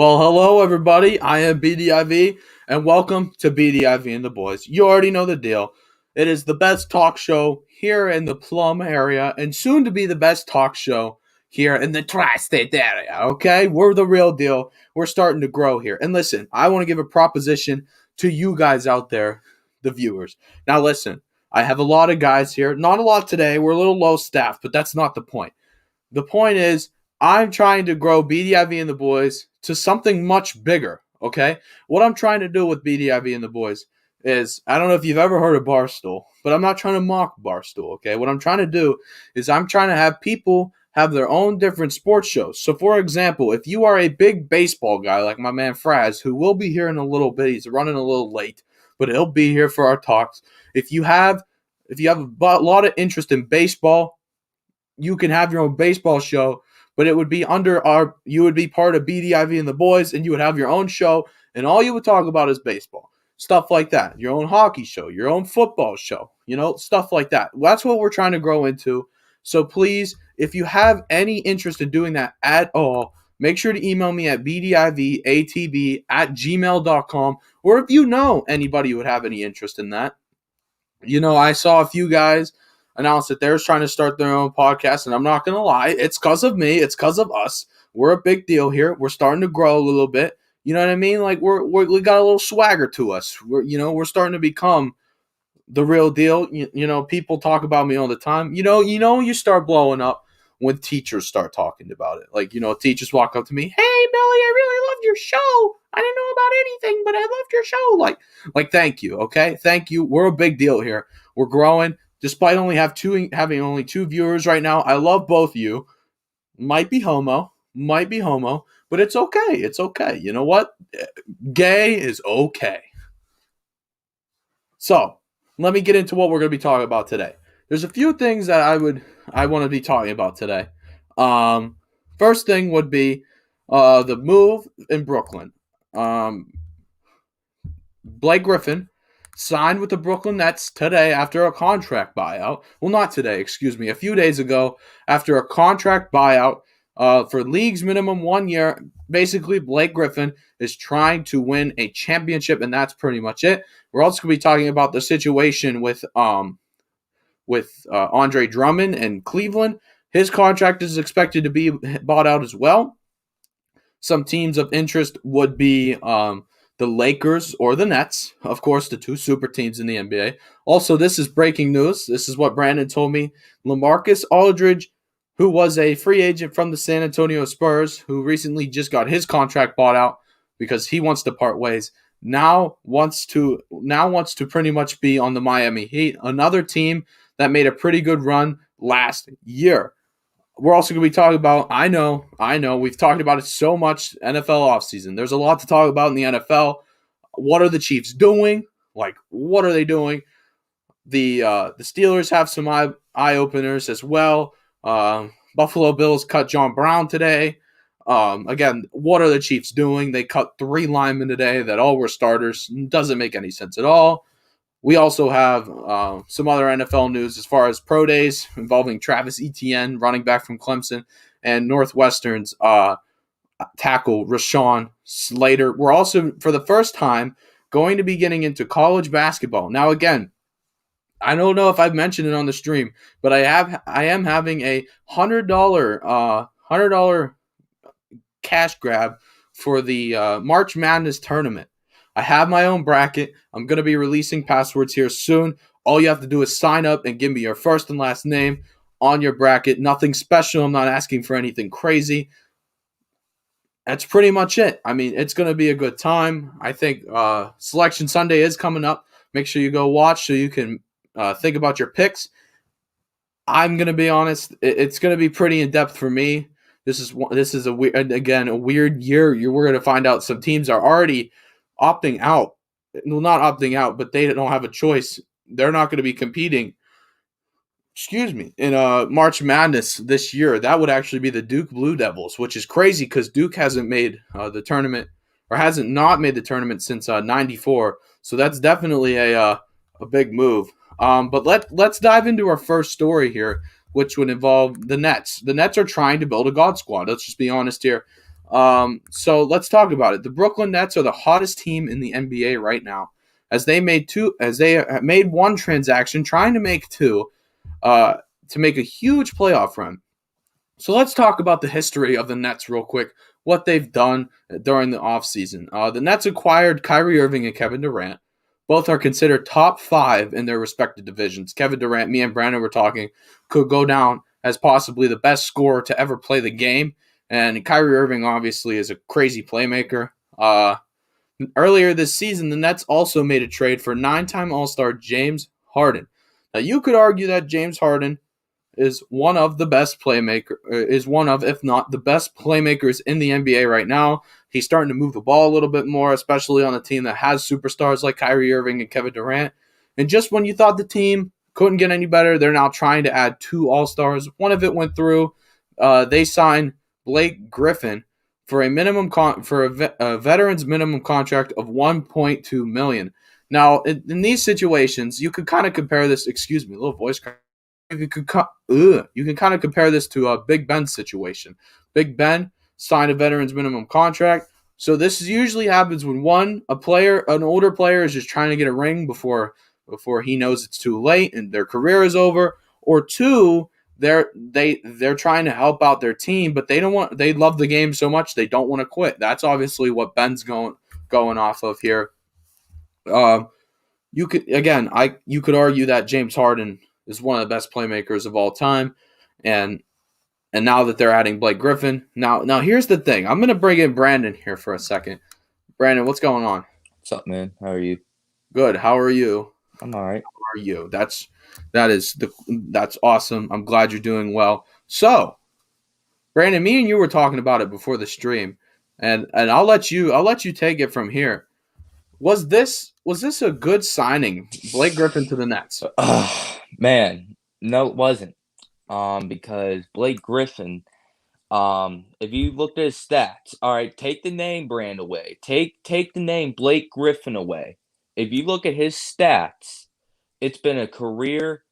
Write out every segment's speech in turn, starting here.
Well, hello everybody. I am BDIV, and welcome to BDIV and the Boys. You already know the deal. It is the best talk show here in the Plum area, and soon to be the best talk show here in the tri-state area. Okay, we're the real deal. We're starting to grow here. And listen, I want to give a proposition to you guys out there, the viewers. Now, listen, I have a lot of guys here. Not a lot today. We're a little low staffed, but that's not the point. The point is, I'm trying to grow BDIV and the Boys to something much bigger, okay? What I'm trying to do with BDIV and the Boys is, I don't know if you've ever heard of Barstool, but I'm not trying to mock Barstool, okay? What I'm trying to do is I'm trying to have people have their own different sports shows. So, for example, if you are a big baseball guy like my man Fraz, who will be here in a little bit, he's running a little late, but he'll be here for our talks. If you have a lot of interest in baseball, you can have your own baseball show, but it would be you would be part of BDIV and the Boys, and you would have your own show, and all you would talk about is baseball. Stuff like that. Your own hockey show, your own football show, stuff like that. That's what we're trying to grow into. So please, if you have any interest in doing that at all, make sure to email me at bdivatb@gmail.com, or if you know anybody who would have any interest in that. I saw a few guys announced that they're trying to start their own podcast, and I'm not going to lie, it's because of me, it's because of us. We're a big deal here. We're starting to grow a little bit. You know what I mean? Like we got a little swagger to us. We're starting to become the real deal. People talk about me all the time. You start blowing up when teachers start talking about it. Like, teachers walk up to me, "Hey, Billy, I really loved your show. I didn't know about anything, but I loved your show." Like, thank you. Okay, thank you. We're a big deal here. We're growing. Despite having only two viewers right now, I love both of you. Might be homo, but it's okay. It's okay. You know what? Gay is okay. So, let me get into what we're going to be talking about today. There's a few things that I want to be talking about today. First thing would be the move in Brooklyn. Blake Griffin signed with the Brooklyn Nets today after a contract buyout. Well, not today, excuse me. A few days ago, after a contract buyout for league's minimum 1 year. Basically, Blake Griffin is trying to win a championship, and that's pretty much it. We're also going to be talking about the situation with Andre Drummond and Cleveland. His contract is expected to be bought out as well. Some teams of interest would be the Lakers or the Nets, of course, the two super teams in the NBA. Also, this is breaking news. This is what Brandon told me. LaMarcus Aldridge, who was a free agent from the San Antonio Spurs, who recently just got his contract bought out because he wants to part ways, now wants to pretty much be on the Miami Heat, another team that made a pretty good run last year. We're also going to be talking about, I know, we've talked about it so much, NFL offseason. There's a lot to talk about in the NFL. What are the Chiefs doing? Like, what are they doing? The Steelers have some eye-openers as well. Buffalo Bills cut John Brown today. Again, what are the Chiefs doing? They cut 3 linemen today that all were starters. Doesn't make any sense at all. We also have some other NFL news as far as pro days involving Travis Etienne, running back from Clemson, and Northwestern's tackle Rashawn Slater. We're also, for the first time, going to be getting into college basketball. Now, again, I don't know if I've mentioned it on the stream, but I am having a $100 cash grab for the March Madness tournament. I have my own bracket. I'm going to be releasing passwords here soon. All you have to do is sign up and give me your first and last name on your bracket. Nothing special. I'm not asking for anything crazy. That's pretty much it. I mean, it's going to be a good time. I think Selection Sunday is coming up. Make sure you go watch so you can think about your picks. I'm going to be honest. It's going to be pretty in-depth for me. This is a weird year. We're going to find out some teams are already opting out. Well, not opting out, but they don't have a choice. They're not going to be competing, in March Madness this year. That would actually be the Duke Blue Devils, which is crazy because Duke hasn't made the tournament, or hasn't not made the tournament since '94. So that's definitely a big move. But let's dive into our first story here, which would involve the Nets. The Nets are trying to build a God squad. Let's just be honest here. So let's talk about it. The Brooklyn Nets are the hottest team in the NBA right now, as they made one transaction, trying to make two, to make a huge playoff run. So let's talk about the history of the Nets real quick, what they've done during the offseason. The Nets acquired Kyrie Irving and Kevin Durant. Both are considered top 5 in their respective divisions. Kevin Durant, me and Brandon were talking, could go down as possibly the best scorer to ever play the game. And Kyrie Irving obviously is a crazy playmaker. Earlier this season, the Nets also made a trade for 9-time All-Star James Harden. Now, you could argue that James Harden is one of the best if not the best playmakers in the NBA right now. He's starting to move the ball a little bit more, especially on a team that has superstars like Kyrie Irving and Kevin Durant. And just when you thought the team couldn't get any better, they're now trying to add 2 All-Stars. One of it went through. They signed Blake Griffin for a veteran's minimum contract of $1.2 million. Now, in these situations, you could kind of compare this. Excuse me, a little voice crack. You can kind of compare this to a Big Ben situation. Big Ben signed a veteran's minimum contract. So this usually happens when an older player is just trying to get a ring before he knows it's too late and their career is over, or 2, they're trying to help out their team, but they love the game so much they don't want to quit. That's obviously what Ben's going off of here. You could argue that James Harden is one of the best playmakers of all time, and now that they're adding Blake Griffin, now here's the thing. I'm gonna bring in Brandon here for a second. Brandon, what's going on? What's up, man? How are you? Good. How are you? I'm all right. How are you? That's awesome. I'm glad you're doing well. So, Brandon, me and you were talking about it before the stream, and I'll let you take it from here. Was this a good signing, Blake Griffin to the Nets? Man, no, it wasn't. Because Blake Griffin, if you looked at his stats, all right, take the name brand away. Take the name Blake Griffin away. If you look at his stats, it's been a career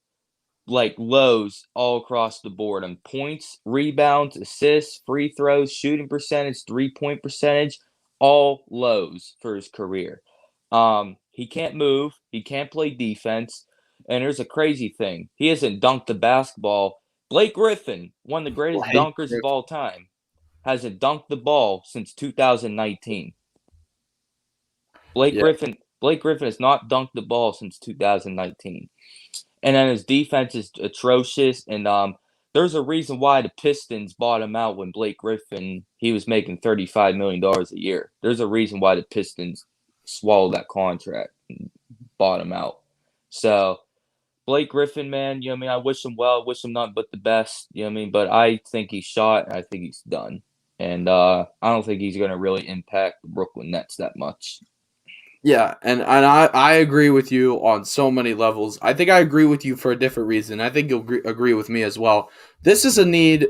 lows all across the board on points, rebounds, assists, free throws, shooting percentage, 3-point percentage, all lows for his career. He can't move, he can't play defense, and here's a crazy thing. He hasn't dunked the basketball. Blake Griffin, one of the greatest dunkers of all time, hasn't dunked the ball since 2019. Blake Griffin has not dunked the ball since 2019. And then his defense is atrocious. And there's a reason why the Pistons bought him out when Blake Griffin, he was making $35 million a year. There's a reason why the Pistons swallowed that contract and bought him out. So Blake Griffin, man, you know what I mean? I wish him well. I wish him nothing but the best, you know what I mean? But I think he's shot, and I think he's done. And I don't think he's going to really impact the Brooklyn Nets that much. Yeah, and I agree with you on so many levels. I think I agree with you for a different reason. I think you'll agree with me as well. This is a need,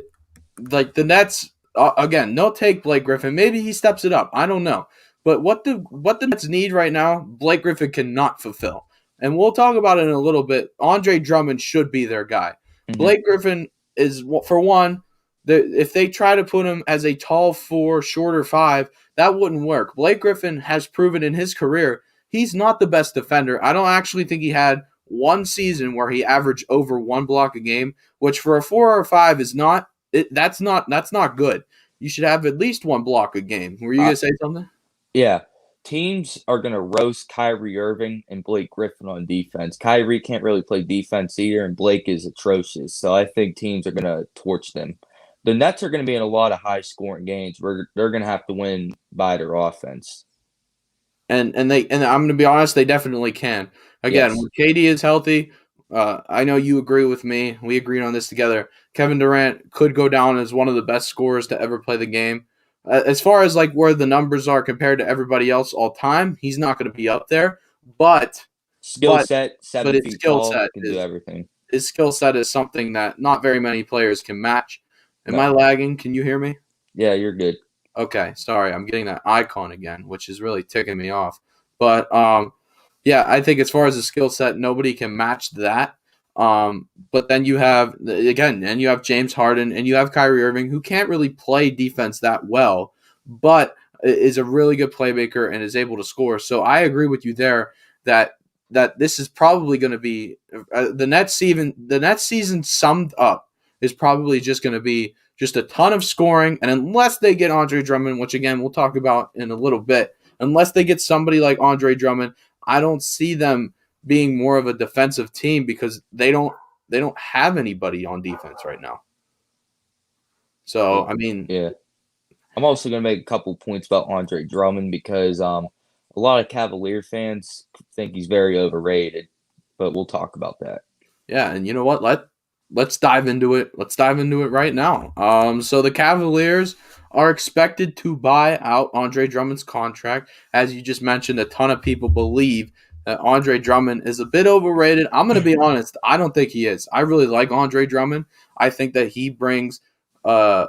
like the Nets, again, no take Blake Griffin. Maybe he steps it up. I don't know. But what the Nets need right now, Blake Griffin cannot fulfill. And we'll talk about it in a little bit. Andre Drummond should be their guy. Mm-hmm. Blake Griffin is, for one, if they try to put him as a tall 4, shorter 5, that wouldn't work. Blake Griffin has proven in his career he's not the best defender. I don't actually think he had one season where he averaged over 1 block a game, which for a 4 or 5 is not. That's not good. You should have at least 1 block a game. Were you gonna say something? Yeah. Teams are going to roast Kyrie Irving and Blake Griffin on defense. Kyrie can't really play defense either, and Blake is atrocious. So I think teams are going to torch them. The Nets are going to be in a lot of high-scoring games where they're going to have to win by their offense. And I'm going to be honest, they definitely can. Again, when KD is healthy, I know you agree with me. We agreed on this together. Kevin Durant could go down as one of the best scorers to ever play the game. As far as where the numbers are compared to everybody else all time, he's not going to be up there. But skill set, 7 feet tall, can do everything. His skill set is something that not very many players can match. Am I lagging? Can you hear me? Yeah, you're good. Okay, sorry. I'm getting that icon again, which is really ticking me off. But, yeah, I think as far as the skill set, nobody can match that. But then you have, again, and you have James Harden and you have Kyrie Irving, who can't really play defense that well. but is a really good playmaker and is able to score. So I agree with you there that this is probably going to be the Nets season. The Nets season summed up is probably just going to be just a ton of scoring, and unless they get Andre Drummond, which again we'll talk about in a little bit, unless they get somebody like Andre Drummond, I don't see them being more of a defensive team because they don't have anybody on defense right now. So I mean, Yeah. I'm also going to make a couple points about Andre Drummond because a lot of Cavalier fans think he's very overrated, but we'll talk about that. yeah, and you know what? Let's dive into it. Let's dive into it right now. So the Cavaliers are expected to buy out Andre Drummond's contract. As you just mentioned, a ton of people believe that Andre Drummond is a bit overrated. I'm going to be honest. I don't think he is. I really like Andre Drummond. I think that he brings uh,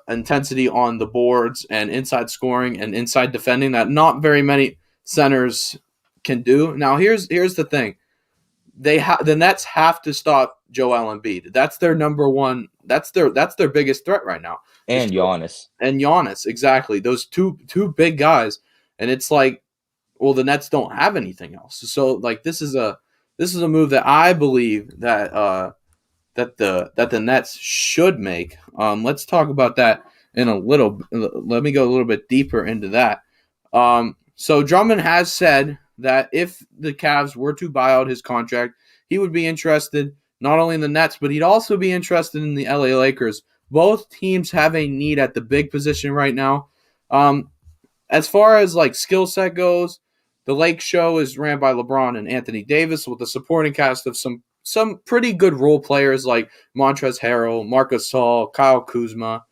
intensity on the boards and inside scoring and inside defending that not very many centers can do. Now, here's the thing the Nets have to stop Joel Embiid. That's their number one. That's their biggest threat right now. Is And Giannis. and Giannis, exactly. Those two big guys, and it's like, well, the Nets don't have anything else. So like this is a move that I believe that the Nets should make. Let's talk about that in a little. Let me go a little bit deeper into that. So Drummond has said that if the Cavs were to buy out his contract, he would be interested not only in the Nets, but he'd also be interested in the LA Lakers. Both teams have a need at the big position right now. As far as like skill set goes, the Lake Show is ran by LeBron and Anthony Davis with a supporting cast of some pretty good role players like Montrezl Harrell, Marcus Gasol, Kyle Kuzma,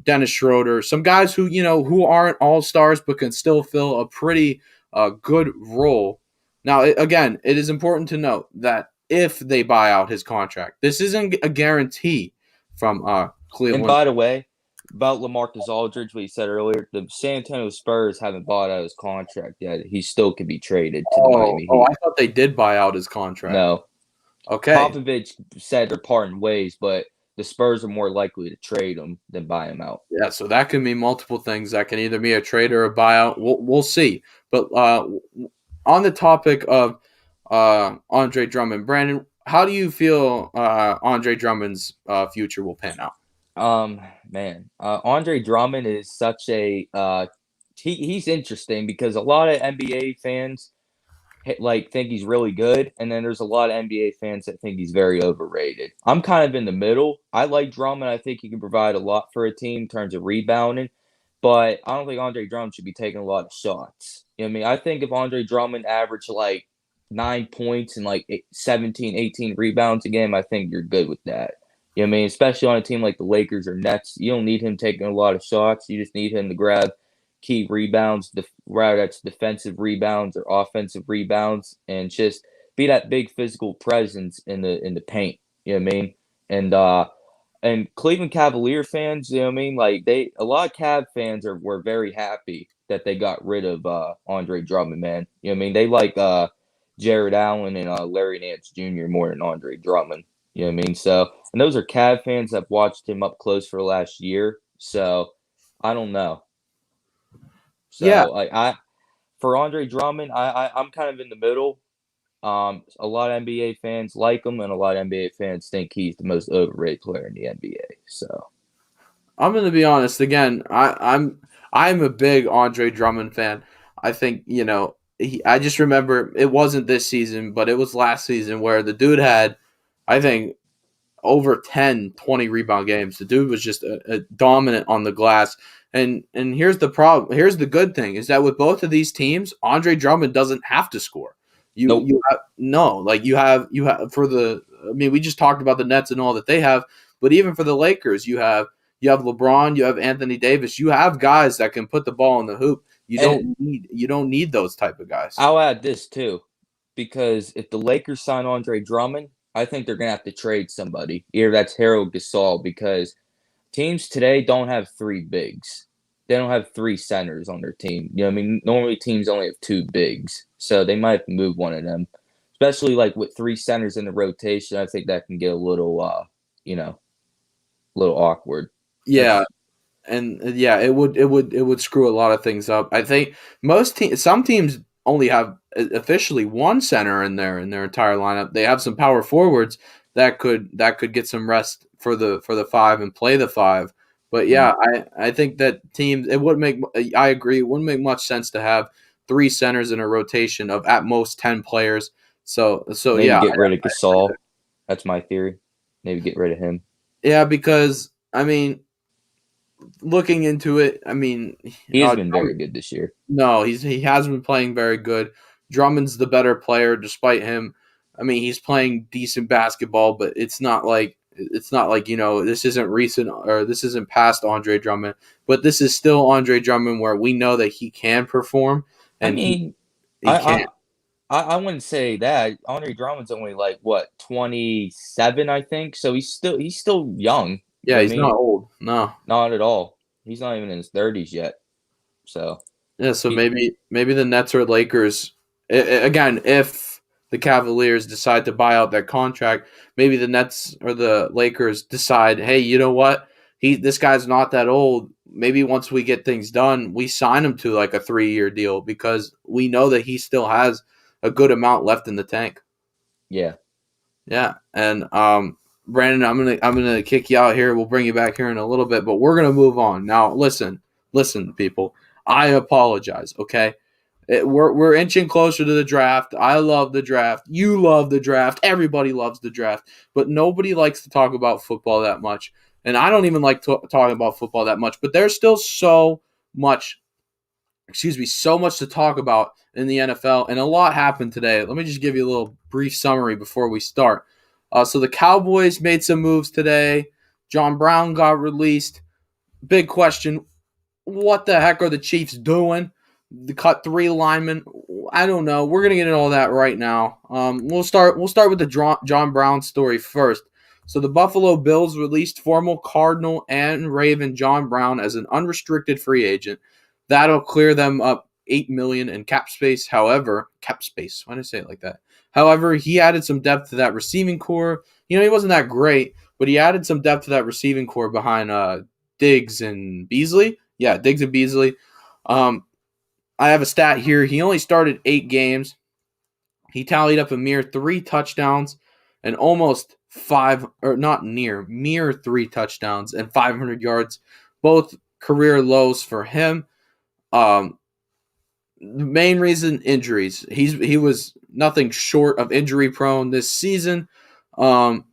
Dennis Schroeder, some guys who aren't all stars but can still fill a pretty good role. Now, again, it is important to note that if they buy out his contract, this isn't a guarantee from And Cleveland. by the way, about LaMarcus Aldridge, what you said earlier, the San Antonio Spurs haven't bought out his contract yet. He still could be traded to the Miami Oh, Heat. I thought they did buy out his contract. No. Okay. Popovich said they're parting ways, but the Spurs are more likely to trade him than buy him out. Yeah, so that can mean multiple things. That can either be a trade or a buyout. We'll see. But on the topic of Andre Drummond, Brandon, how do you feel Andre Drummond's future will pan out? Man, Andre Drummond is such a he's interesting because a lot of NBA fans think he's really good, and then there's a lot of NBA fans that think he's very overrated. I'm kind of in the middle. I like Drummond. I think he can provide a lot for a team in terms of rebounding, but I don't think Andre Drummond should be taking a lot of shots. You know what I mean? I think if Andre Drummond averaged like 9 points and like 17, 18 rebounds a game, I think you're good with that. You know what I mean? Especially on a team like the Lakers or Nets, you don't need him taking a lot of shots. You just need him to grab key rebounds, whether that's defensive rebounds or offensive rebounds, and just be that big physical presence in the paint. You know what I mean? And Cleveland Cavalier fans, you know what I mean? Like a lot of Cav fans were very happy that they got rid of Andre Drummond, man. You know what I mean? They like Jared Allen and Larry Nance Jr. more than Andre Drummond. You know what I mean? So, and those are Cav fans that watched him up close for the last year. So, I don't know. Yeah, So, for Andre Drummond, I'm kind of in the middle. A lot of NBA fans like him, and a lot of NBA fans think he's the most overrated player in the NBA. So, I'm going to be honest. Again, I'm a big Andre Drummond fan. I think I just remember it wasn't this season, but it was last season where the dude had, I think, over 10, 20 rebound games. The dude was just a dominant on the glass. And here's the problem. Here's the good thing is that with both of these teams, Andre Drummond doesn't have to score. nope. You have for the. I mean, we just talked about the Nets and all that they have, but even for the Lakers, you have LeBron, you have Anthony Davis, you have guys that can put the ball in the hoop. And You don't need those type of guys. I'll add this too, because if the Lakers sign Andre Drummond, I think they're gonna have to trade somebody. Either that's Harold Gasol, because teams today don't have three bigs. They don't have three centers on their team. You know what I mean? Normally teams only have two bigs. So they might have to move one of them. Especially like with three centers in the rotation, I think that can get a little a little awkward. Yeah, That's and yeah, it would screw a lot of things up. I think some teams only have officially one center in their entire lineup. They have some power forwards that could get some rest for the five and play the five. But Mm. yeah, I think that teams it would make I agree it wouldn't make much sense to have three centers in a rotation of at most 10 players. So Maybe yeah, get rid of I agree there. Gasol. That's my theory. Maybe get rid of him. Yeah, because I mean, looking into it, I mean, He has been very good this year. no, he has been playing very good. Drummond's the better player, despite him. I mean, he's playing decent basketball, but it's not like this isn't recent or this isn't past Andre Drummond, but this is still Andre Drummond where we know that he can perform I and he mean, he I can. I I wouldn't say that. Andre Drummond's only like what 27, I think. So he's still young. You Yeah, know what I he's not mean? old. No. Not at all. He's not even in his 30s yet. So Yeah, so he maybe the Nets or Lakers again, if the Cavaliers decide to buy out that contract, maybe the Nets or the Lakers decide, hey, you know what? This guy's not that old. Maybe once we get things done, we sign him to like a 3-year deal because we know that he still has a good amount left in the tank. yeah. Yeah, and Brandon, I'm gonna kick you out here. We'll bring you back here in a little bit, but we're gonna move on now. Listen, people. I apologize. Okay, we're inching closer to the draft. I love the draft. You love the draft. Everybody loves the draft, but nobody likes to talk about football that much. And I don't even like talking about football that much. But there's still much so much to talk about in the NFL, and a lot happened today. Let me just give you a little brief summary before we start. So the Cowboys made some moves today. John Brown got released. Big question: what the heck are the Chiefs doing? They cut three linemen. I don't know. We're gonna get into all that right now. We'll start with the John Brown story first. So the Buffalo Bills released former Cardinal and Raven John Brown as an unrestricted free agent. That'll clear them up $8 million in cap space. However, cap space. Why did I say it like that? However, he added some depth to that receiving core. He wasn't that great, but he added some depth to that receiving core behind Diggs and Beasley. Yeah, Diggs and Beasley. Um, I have a stat here. He only started 8 games. He tallied up a mere 3 touchdowns and almost five, or not near, mere 3 touchdowns and 500 yards, both career lows for him. Um, the main reason injuries. He was nothing short of injury prone this season. Um,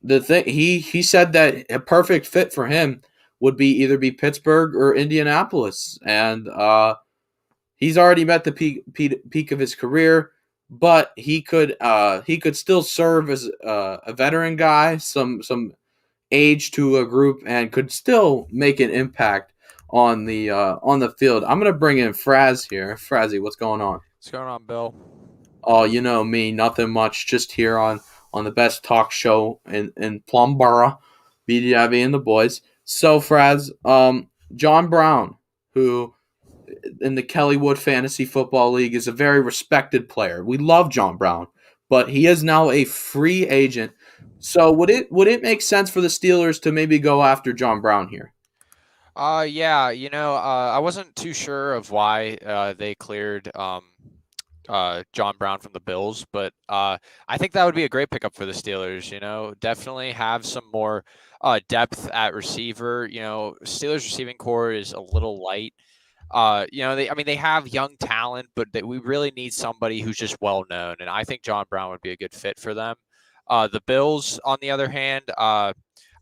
the thing he said that a perfect fit for him would be either be Pittsburgh or Indianapolis, and he's already met the peak of his career, but he could still serve as a veteran guy, some age to a group, and could still make an impact on the field. I'm gonna bring in Fraz here. Frazzy, what's going on? What's going on, Bill? Oh, you know me, nothing much. Just here on the best talk show in Plumborough, BDIV and the boys. So Fraz, John Brown, who in the Kellywood Fantasy Football League is a very respected player. We love John Brown, but he is now a free agent. So would it make sense for the Steelers to maybe go after John Brown here? Yeah, I wasn't too sure of why they cleared John Brown from the Bills, but I think that would be a great pickup for the Steelers. Definitely have some more depth at receiver. Steelers receiving core is a little light. They have young talent, but we really need somebody who's just well known, and I think John Brown would be a good fit for them. The Bills, on the other hand, I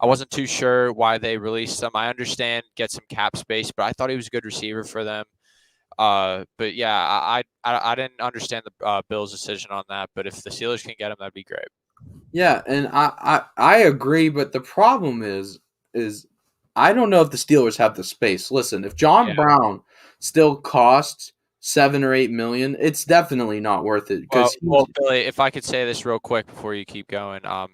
wasn't too sure why they released them. I understand get some cap space, but I thought he was a good receiver for them. But yeah, I didn't understand the Bills' decision on that. But if the Steelers can get him, that'd be great. Yeah, and I agree, but the problem is I don't know if the Steelers have the space. Listen, if John Yeah. Brown still costs 7 or 8 million, it's definitely not worth it Well, because well, Billy, if I could say this real quick before you keep going, I'm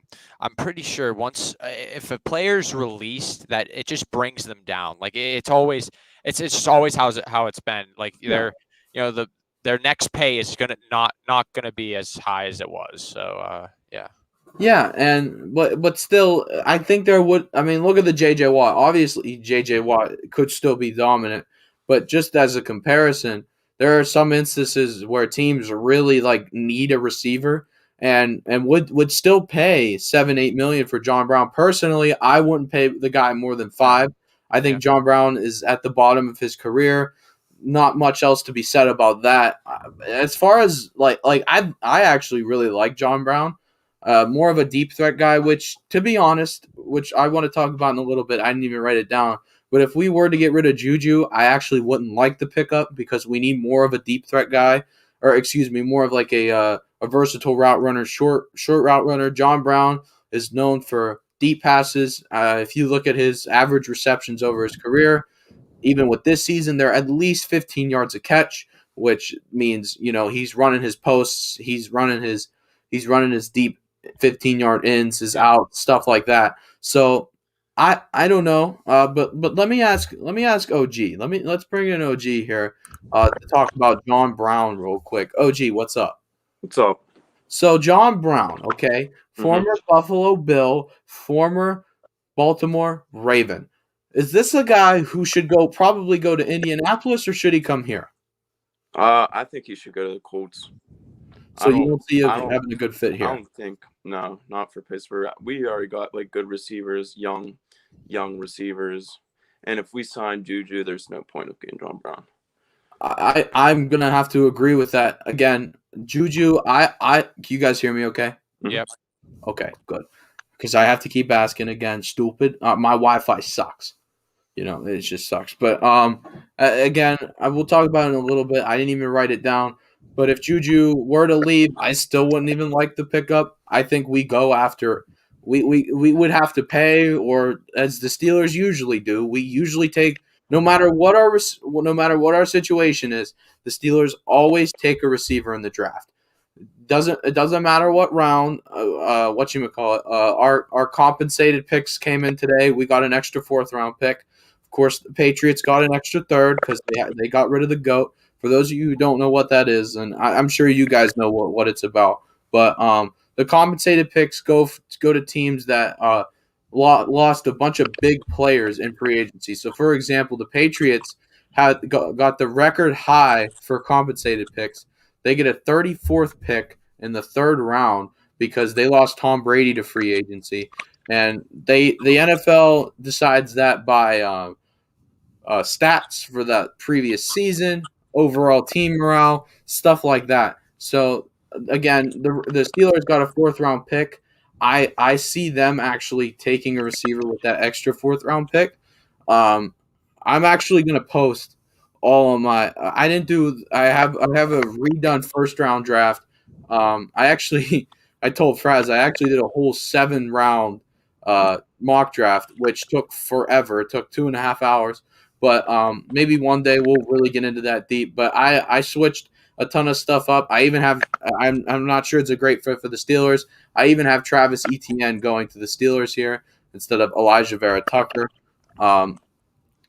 pretty sure once if a player's released, that it just brings them down. Like it's just always how it's been. Like yeah. their next pay is gonna not gonna be as high as it was. So yeah. Yeah, and but still, I think there would. I mean, look at the J.J. Watt. Obviously, J.J. Watt could still be dominant, but just as a comparison, there are some instances where teams really like need a receiver and would still pay 7-8 million for John Brown. Personally, I wouldn't pay the guy more than Yeah. 5. I think Yeah. John Brown is at the bottom of his career. Not much else to be said about that. As far as like I actually really like John Brown, more of a deep threat guy, which, to be honest, which I want to talk about in a little bit. I didn't even write it down. But if we were to get rid of Juju, I actually wouldn't like the pickup because we need more of a deep threat guy, or excuse me, more of like a versatile route runner, short route runner. John Brown is known for deep passes. If you look at his average receptions over his career, even with this season, they're at least 15 yards a catch, which means he's running his posts, he's running his deep 15-yard ins, his Yeah. out stuff like that. So I don't know, but let me ask OG. Let's bring in OG here to talk about John Brown real quick. OG, what's up? What's up? So John Brown, okay, Mhm. former Buffalo Bill, former Baltimore Raven. Is this a guy who should probably go to Indianapolis, or should he come here? I think he should go to the Colts. So I you don't. don't see him I don't. having a good fit I here. don't think. No, not for Pittsburgh. We already got like good receivers, young receivers, and if we sign Juju, there's no point of getting John Brown. I'm gonna have to agree with that again. Juju, can you guys hear me? Okay. Yep. Okay, good. Because I have to keep asking again. Stupid. My Wi-Fi sucks. It just sucks. But again, I will talk about it in a little bit. I didn't even write it down. But if Juju were to leave, I still wouldn't even like the pickup. I think we go after. We would have to pay, or as the Steelers usually do, we usually take no matter what our situation is. The Steelers always take a receiver in the draft. It doesn't matter what round. What you call it. Our compensated picks came in today. We got an extra fourth round pick. Of course, the Patriots got an extra third because they got rid of the GOAT. For those of you who don't know what that is, and I'm sure you guys know what it's about, but the compensated picks go to teams that lost a bunch of big players in free agency. So, for example, the Patriots got the record high for compensated picks. They get a 34th pick in the third round because they lost Tom Brady to free agency, and the NFL decides that by stats for that previous season, overall team morale, stuff like that. So again, the Steelers got a fourth round pick. I see them actually taking a receiver with that extra fourth round pick. Um, I'm actually gonna post all of my. I didn't do. I have a redone first round draft. I actually I told Fraz I actually did a whole 7 round mock draft, which took forever. It took 2.5 hours. But maybe one day we'll really get into that deep. But I switched a ton of stuff up. I even have I'm not sure it's a great fit for the Steelers. I even have Travis Etienne going to the Steelers here instead of Elijah Vera Tucker. Um,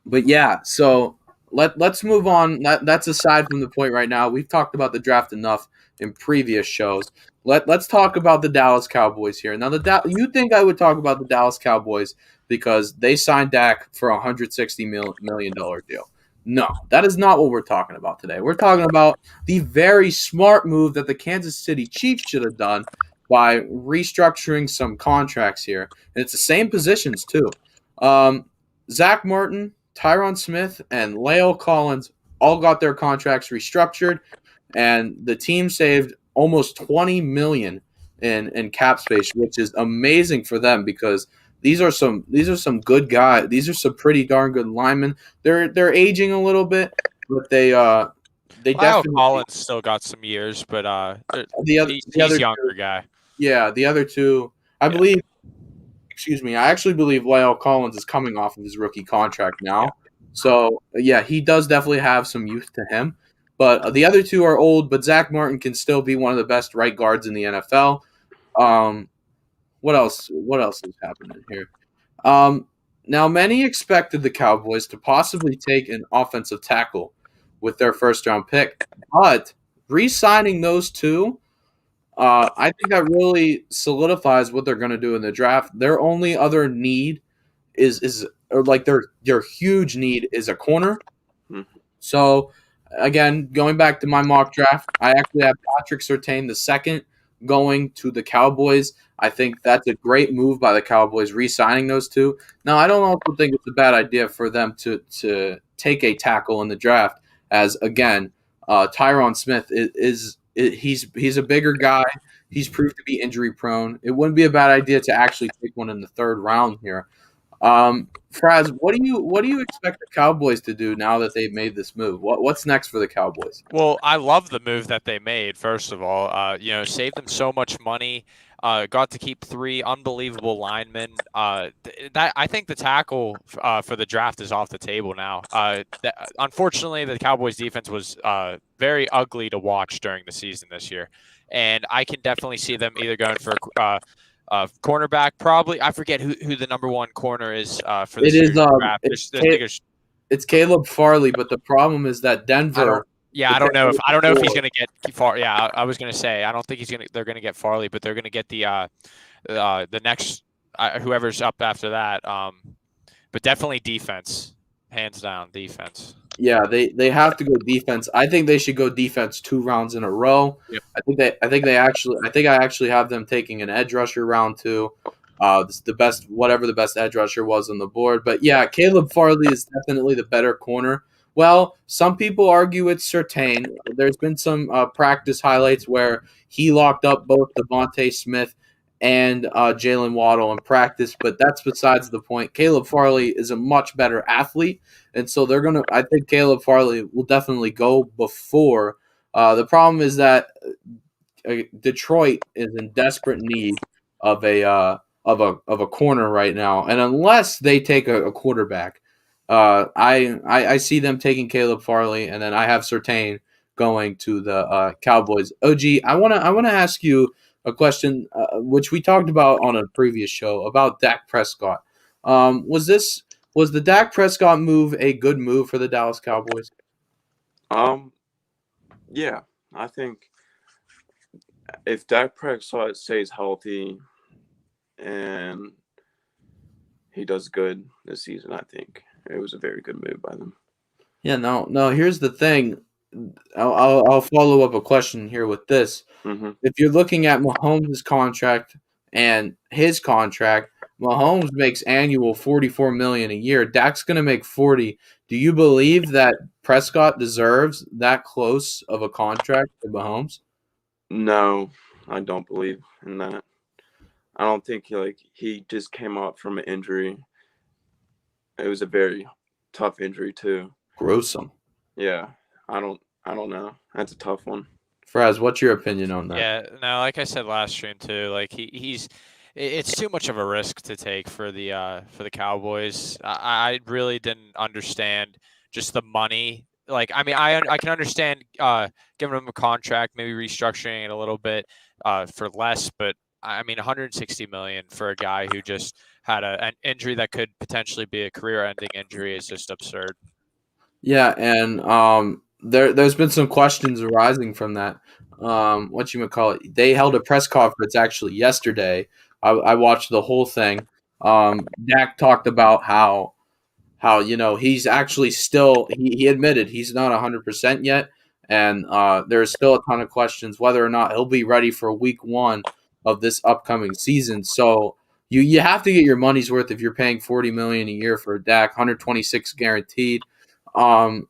but yeah, so let's move on. That's aside from the point right now. We've talked about the draft enough in previous shows. Let's talk about the Dallas Cowboys here. Now, you think I would talk about the Dallas Cowboys because they signed Dak for $160 million deal? No, that is not what we're talking about today. We're talking about the very smart move that the Kansas City Chiefs should have done by restructuring some contracts here, and it's the same positions too. Um, Zach Martin, Tyron Smith, and La'el Collins all got their contracts restructured, and the team saved almost 20 million in cap space, which is amazing for them because these are some good guys. These are some pretty darn good linemen. They're aging a little bit, but they Lyle definitely Collins still got some years, but the he's other younger two, guy. yeah, the other two, I Yeah. believe. Excuse me. I actually believe La'el Collins is coming off of his rookie contract Yeah. now. So, yeah, he does definitely have some youth to him. But the other two are old, but Zach Martin can still be one of the best right guards in the NFL. Um, what else? What else is happening here? Um, Now, many expected the Cowboys to possibly take an offensive tackle with their first round pick, but re signing those two I think that really solidifies what they're going to do in the draft. Their only other need is or like their huge need is a corner. Mhm. So again, going back to my mock draft, I actually have Patrick Surtain the second going to the Cowboys. I think that's a great move by the Cowboys, re-signing those two. Now, I don't also think it's a bad idea for them to take a tackle in the draft, as again, Tyron Smith he's a bigger guy. He's proved to be injury prone. It wouldn't be a bad idea to actually take one in the third round here. Fraz, what do you expect the Cowboys to do now that they've made this move? What's next for the Cowboys? Well, I love the move that they made. First of all, saved them so much money. Got to keep 3 unbelievable linemen. That I think the tackle for the draft is off the table now. Unfortunately, the Cowboys' defense was very ugly to watch during the season this year, and I can definitely see them either going for cornerback. Probably, I forget who the number 1 corner is for this It is year's draft. it's Caleb Farley, but the problem is that Denver. Yeah, I don't know if he's going to get far. Yeah, I was going to say I don't think they're going to get Farley, but they're going to get the next whoever's up after that. But definitely defense, hands down defense. Yeah, they have to go defense. I think they should go defense 2 rounds in a row. Yep. I think I actually have them taking an edge rusher round 2. This is the best, whatever the best edge rusher was on the board. But yeah, Caleb Farley is definitely the better corner. Well, some people argue it's Surtain. There's been some practice highlights where he locked up both Devontae Smith and Jalen Waddle in practice, but that's besides the point. Caleb Farley is a much better athlete, and so I think Caleb Farley will definitely go before. The problem is that Detroit is in desperate need of a corner right now, and unless they take a quarterback, I see them taking Caleb Farley, and then I have Surtain going to the Cowboys. OG, I wanna ask you a question, which we talked about on a previous show about Dak Prescott. Was the Dak Prescott move a good move for the Dallas Cowboys? Yeah, I think if Dak Prescott stays healthy and he does good this season, I think it was a very good move by them. Yeah, no. Here's the thing. I'll follow up a question here with this. Mm-hmm. If you're looking at Mahomes' contract and his contract, Mahomes makes annual $44 million a year. Dak's going to make 40. Do you believe that Prescott deserves that close of a contract to Mahomes? No, I don't believe in that. I don't think he just came up from an injury. It was a very tough injury too. Gruesome. Yeah, I don't know. That's a tough one. Fraz, what's your opinion on that? Yeah, no, like I said last stream too, like it's too much of a risk to take for the Cowboys. I really didn't understand just the money. Like, I mean, I can understand giving them a contract, maybe restructuring it a little bit for less, but I mean, 160 million for a guy who just had an injury that could potentially be a career-ending injury is just absurd. Yeah, and there's been some questions arising from that. They held a press conference actually yesterday. I watched the whole thing. Dak talked about how he's actually still he admitted he's not 100% yet, and there's still a ton of questions whether or not he'll be ready for week 1 of this upcoming season. So you have to get your money's worth if you're paying $40 million a year for Dak, 126 guaranteed. I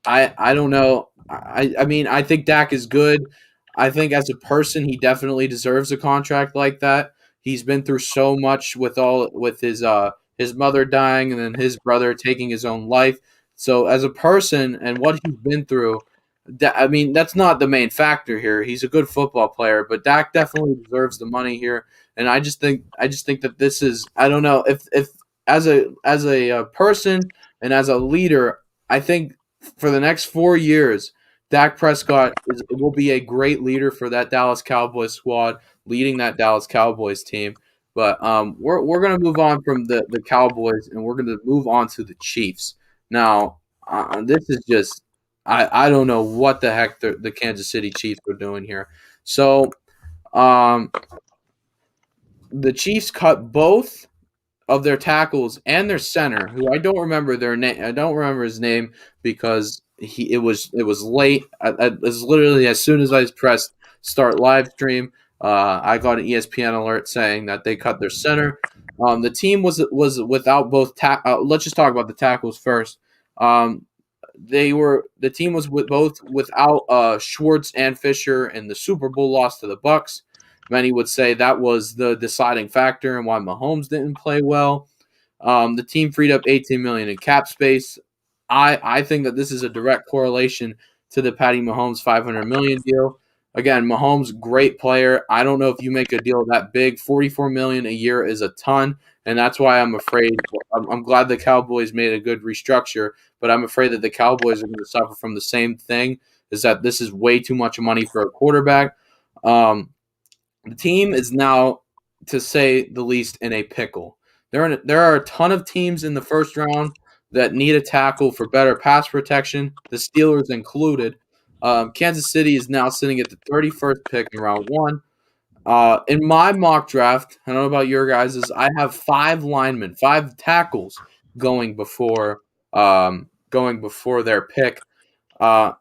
don't know. I mean, I think Dak is good. I think as a person, he definitely deserves a contract like that. He's been through so much with his mother dying and then his brother taking his own life. So as a person and what he's been through, I mean, that's not the main factor here. He's a good football player, but Dak definitely deserves the money here. And I just think that this is, I don't know, if as a person and as a leader, I think for the next 4 years, Dak Prescott will be a great leader for that Dallas Cowboys squad, leading that Dallas Cowboys team. But we're going to move on from the Cowboys, and we're going to move on to the Chiefs. Now, this is just I don't know what the heck the Kansas City Chiefs are doing here. So Um, the Chiefs cut both of their tackles and their center, who I don't remember their name. I don't remember his name because it was late. It was literally as soon as I pressed start live stream, I got an ESPN alert saying that they cut their center. The team was without both. Let's just talk about the tackles first. The team was without Schwartz and Fisher in the Super Bowl loss to the Bucks. Many would say that was the deciding factor in why Mahomes didn't play well. The team freed up $18 million in cap space. I think that this is a direct correlation to the Patty Mahomes $500 million deal. Again, Mahomes, great player. I don't know if you make a deal that big. $44 million a year is a ton, and that's why I'm afraid. I'm glad the Cowboys made a good restructure, but I'm afraid that the Cowboys are going to suffer from the same thing. Is that this is way too much money for a quarterback? The team is now, to say the least, in a pickle. There are a ton of teams in the first round that need a tackle for better pass protection, the Steelers included. Kansas City is now sitting at the 31st pick in round one. In my mock draft, I don't know about your guys's, I have 5 tackles going before their pick. I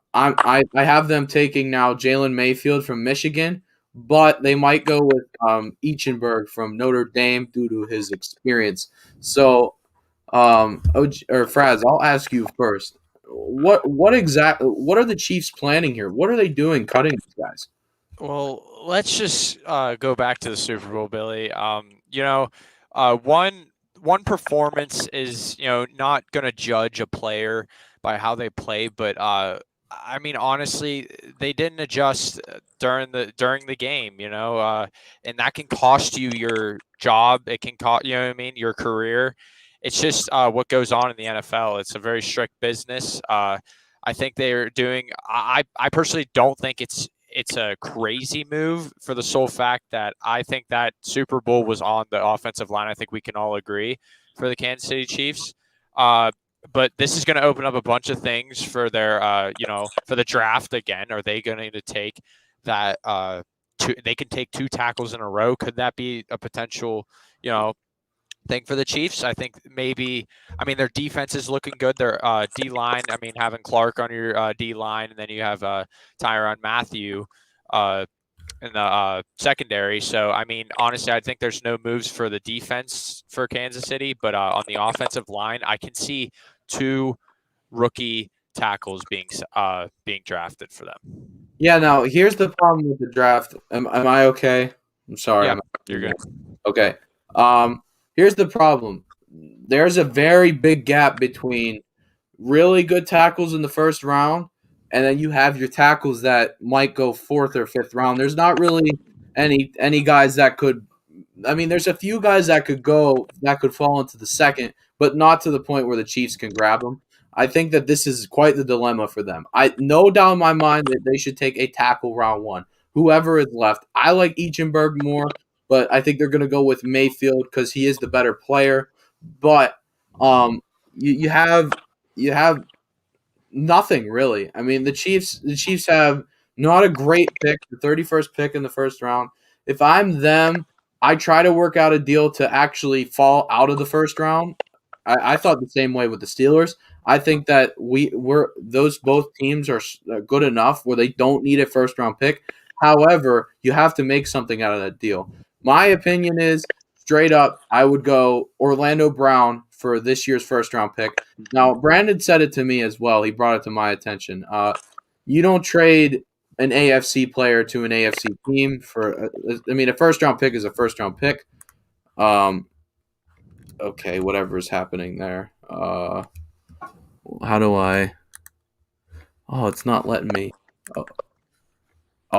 have them taking now Jalen Mayfield from Michigan, but they might go with Eichenberg from Notre Dame due to his experience. So, Fraz, I'll ask you first. What are the Chiefs planning here? What are they doing cutting these guys? Well, let's just go back to the Super Bowl, Billy. One performance is not going to judge a player by how they play, but I mean honestly, they didn't adjust during the game, and that can cost you your job. It can cost what I mean, your career. It's just what goes on in the NFL. It's a very strict business. I think they're doing. I personally don't think it's a crazy move for the sole fact that I think that Super Bowl was on the offensive line. I think we can all agree for the Kansas City Chiefs. But this is going to open up a bunch of things for their, for the draft again. Are they going to take that? They can take 2 tackles in a row. Could that be a potential, thing for the Chiefs? I think maybe. I mean, their defense is looking good. Their D line. I mean, having Clark on your D line, and then you have Tyrann Mathieu in the secondary. So, I mean, honestly, I think there's no moves for the defense for Kansas City, but on the offensive line, I can see 2 rookie tackles being drafted for them. Yeah. Now, here's the problem with the draft. Am I okay? I'm sorry. Yeah, you're good. Okay. Here's the problem. There's a very big gap between really good tackles in the first round, and then you have your tackles that might go 4th or 5th round. There's not really any guys that could. I mean, there's a few guys that could fall into the second, but not to the point where the Chiefs can grab them. I think that this is quite the dilemma for them. I no doubt in my mind that they should take a tackle round one. Whoever is left, I like Eichenberg more, but I think they're going to go with Mayfield because he is the better player. But you have nothing really. I mean, the Chiefs have not a great pick, the 31st pick in the first round. If I'm them, I try to work out a deal to actually fall out of the first round. I thought the same way with the Steelers. I think that both teams are good enough where they don't need a first round pick. However, you have to make something out of that deal. My opinion is straight up, I would go Orlando Brown for this year's first round pick. Now, Brandon said it to me as well. He brought it to my attention. You don't trade an AFC player to an AFC team for. A first round pick is a first round pick. Okay, whatever is happening there. How do I? Oh, it's not letting me. Oh,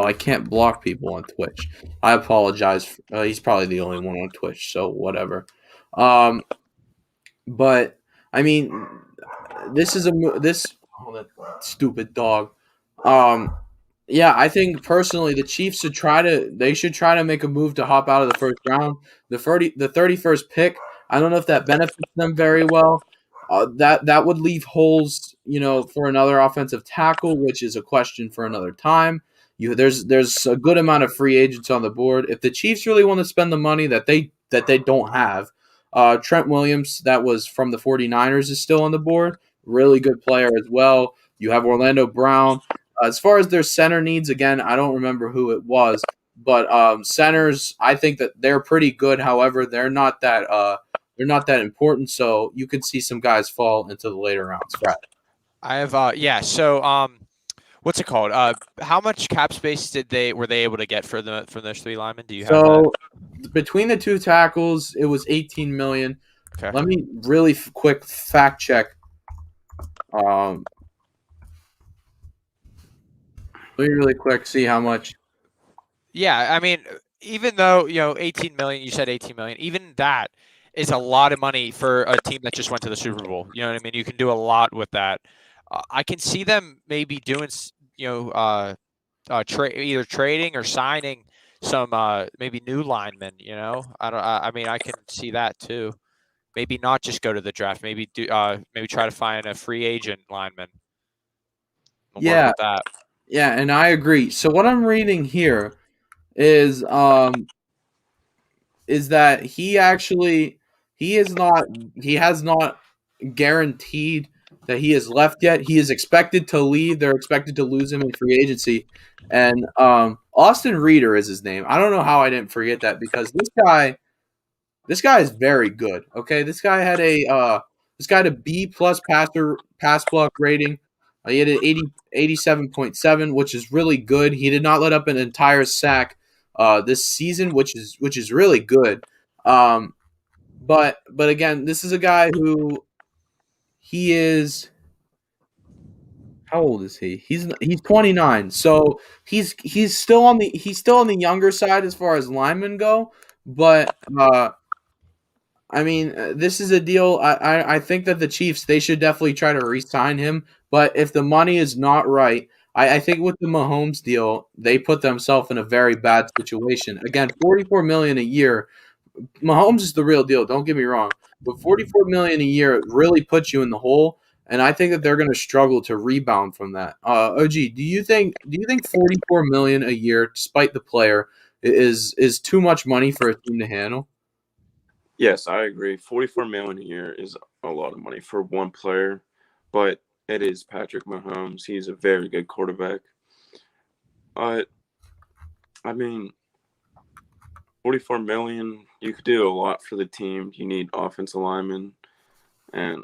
I can't block people on Twitch. I apologize. He's probably the only one on Twitch, so whatever. But I mean, this is that stupid dog. Yeah, I think personally the Chiefs should try to make a move to hop out of the first round. The 31st pick, I don't know if that benefits them very well. That would leave holes, for another offensive tackle, which is a question for another time. There's a good amount of free agents on the board. If the Chiefs really want to spend the money that they don't have, Trent Williams, that was from the 49ers, is still on the board. Really good player as well. You have Orlando Brown. As far as their center needs, again, I don't remember who it was, but centers, I think that they're pretty good. However, they're not that important. So you could see some guys fall into the later rounds. Right. I have yeah. So what's it called? How much cap space were they able to get for those three linemen? Do you have that? So between the two tackles, it was 18 million. Okay. Let me really quick fact check. Let me really quick see how much. Yeah, I mean, even though 18 million, you said 18 million, even that is a lot of money for a team that just went to the Super Bowl. You know what I mean? You can do a lot with that. I can see them maybe doing, either trading or signing some maybe new linemen. I don't. I mean, I can see that too. Maybe not just go to the draft. Maybe maybe try to find a free agent lineman. And work Yeah, with that. yeah, and I agree. So what I'm reading here is that he has not guaranteed that he has left yet. He is expected to leave. They're expected to lose him in free agency. And Austin Reeder is his name. I don't know how I didn't forget that because this guy is very good. Okay, this guy had a B plus pass block rating. He had an 87.7, which is really good. He did not let up an entire sack this season, which is really good. But again, this is a guy who he is. How old is he? He's 29, so he's still on the younger side as far as linemen go. But I mean, this is a deal. I think that the Chiefs, they should definitely try to re-sign him. But if the money is not right, I think with the Mahomes deal, they put themselves in a very bad situation. Again, 44 million a year. Mahomes is the real deal. Don't get me wrong, but 44 million a year really puts you in the hole. And I think that they're going to struggle to rebound from that. OG, do you think 44 million a year, despite the player, is too much money for a team to handle? Yes, I agree. 44 million a year is a lot of money for one player, but it is Patrick Mahomes. He's a very good quarterback. I mean, 44 million, you could do a lot for the team. You need offensive linemen, and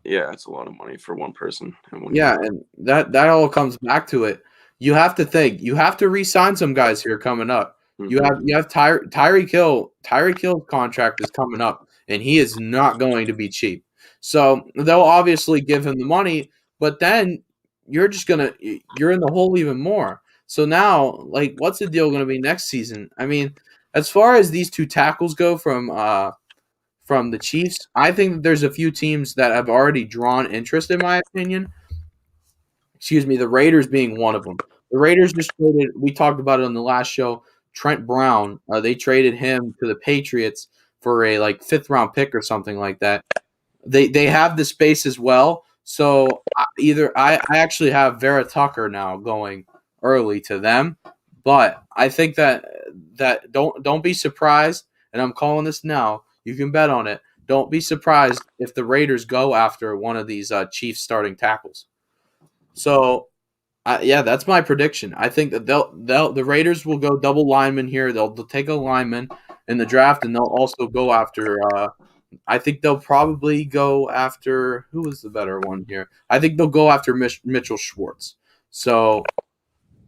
yeah, it's a lot of money for one person. Yeah, and that all comes back to it. You have to think. You have to re-sign some guys here coming up. You have Tyreek Hill. Tyreek Hill's contract is coming up, and he is not going to be cheap. So they'll obviously give him the money, but then you're in the hole even more. So now, like, what's the deal going to be next season? I mean, as far as these two tackles go from the Chiefs, I think that there's a few teams that have already drawn interest, in my opinion. Excuse me, the Raiders being one of them. The Raiders just traded. We talked about it on the last show. Trent Brown. They traded him to the Patriots for a like fifth round pick or something like that. They have the space as well. So I actually have Vera Tucker now going early to them, but I think that don't be surprised, and I'm calling this now. You can bet on it. Don't be surprised if the Raiders go after one of these Chiefs starting tackles. So yeah, that's my prediction. I think that the Raiders will go double lineman here. They'll take a lineman in the draft, and they'll also go after. I think they'll probably go after who is the better one here. I think they'll go after Mitchell Schwartz. So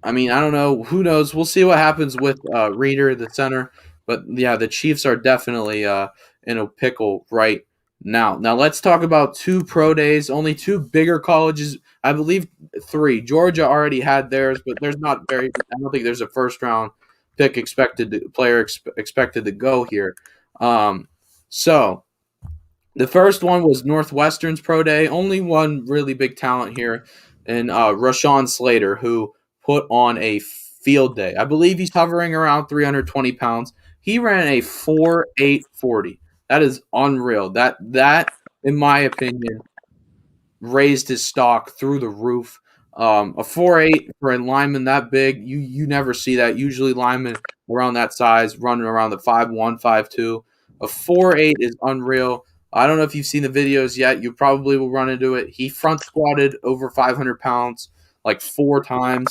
I mean, I don't know. Who knows? We'll see what happens with Reeder, the center. But yeah, the Chiefs are definitely in a pickle right now. Now let's talk about two pro days. Only two bigger colleges. I believe three. Georgia already had theirs, but there's not very. I don't think there's a first round pick expected to go here. So the first one was Northwestern's pro day. Only one really big talent here, and Rashawn Slater, who put on a field day. I believe he's hovering around 320 pounds. He ran a 4.840. That is unreal. That in my opinion raised his stock through the roof. A 4.8 for a lineman that big, you never see that. Usually linemen around that size running around the 5'1", 5'2". A 4.8 is unreal. I don't know if you've seen the videos yet. You probably will run into it. He front squatted over 500 pounds like 4 times.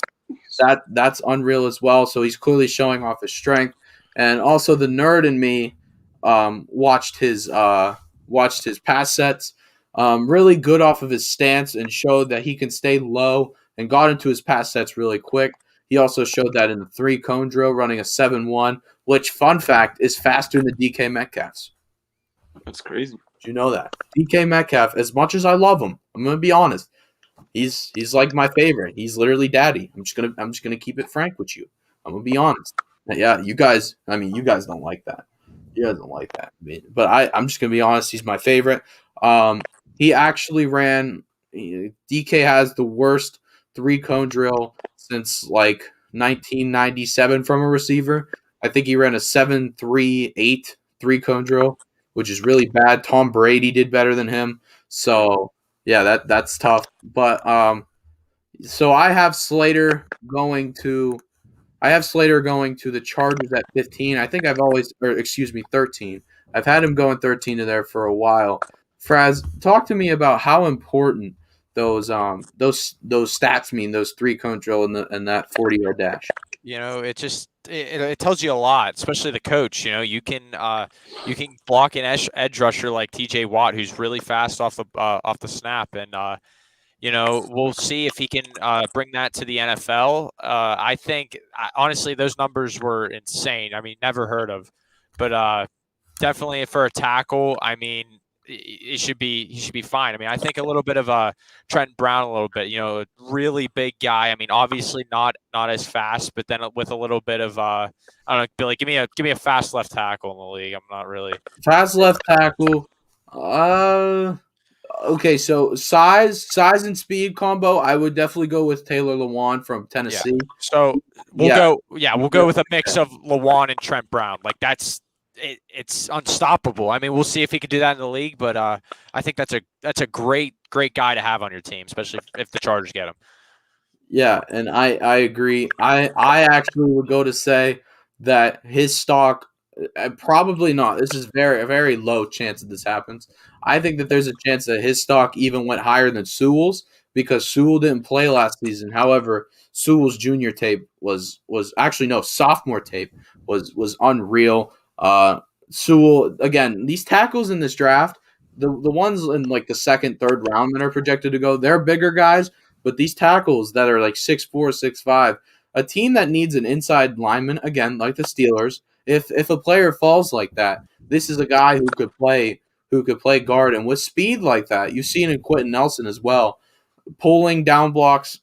That's unreal as well. So he's clearly showing off his strength. And also the nerd in me watched his pass sets. Really good off of his stance and showed that he can stay low and got into his pass sets really quick. He also showed that in the 3-cone drill, running a 7.1, which, fun fact, is faster than DK Metcalf's. That's crazy. Did you know that? DK Metcalf, as much as I love him, I'm going to be honest, he's like my favorite. He's literally daddy. I'm just gonna keep it frank with you. I'm gonna be honest. Yeah, you guys. I mean, you guys don't like that. You guys don't like that. But I'm just gonna be honest. He's my favorite. He actually ran. DK has the worst 3-cone drill since like 1997 from a receiver. I think he ran a 7.38 3-cone drill, which is really bad. Tom Brady did better than him. So yeah, that's tough. But so I have Slater going to the Chargers at 15. I think I've always, or excuse me, 13. I've had him going 13 to there for a while. Fraz, talk to me about how important those stats mean, those 3-cone drill and that 40-yard dash. It just it tells you a lot, especially the coach. You can block an edge rusher like T.J. Watt, who's really fast off the snap, and we'll see if he can bring that to the NFL. I think honestly those numbers were insane. I mean, never heard of, but definitely for a tackle. I mean, he should be fine. I mean, I think a little bit of Trent Brown, a little bit. A really big guy. I mean, obviously not as fast, but then with a little bit of I don't know, Billy. Give me a fast left tackle in the league. I'm not really fast left tackle. Okay, so size and speed combo, I would definitely go with Taylor Lewan from Tennessee. Yeah. So we'll go with a mix of Lewan and Trent Brown. Like it's unstoppable. I mean, we'll see if he can do that in the league, but I think that's a great guy to have on your team, especially if the Chargers get him. Yeah, and I agree. I actually would go to say that his stock probably not. This is a very low chance that this happens. I think that there's a chance that his stock even went higher than Sewell's because Sewell didn't play last season. However, Sewell's junior tape was actually no sophomore tape was unreal. Sewell again. These tackles in this draft, the ones in like the second, third round that are projected to go, they're bigger guys. But these tackles that are like 6'4", 6'5", a team that needs an inside lineman, again, like the Steelers, if a player falls like that, this is a guy who could play guard. And with speed like that, you've seen in Quentin Nelson as well, pulling down blocks,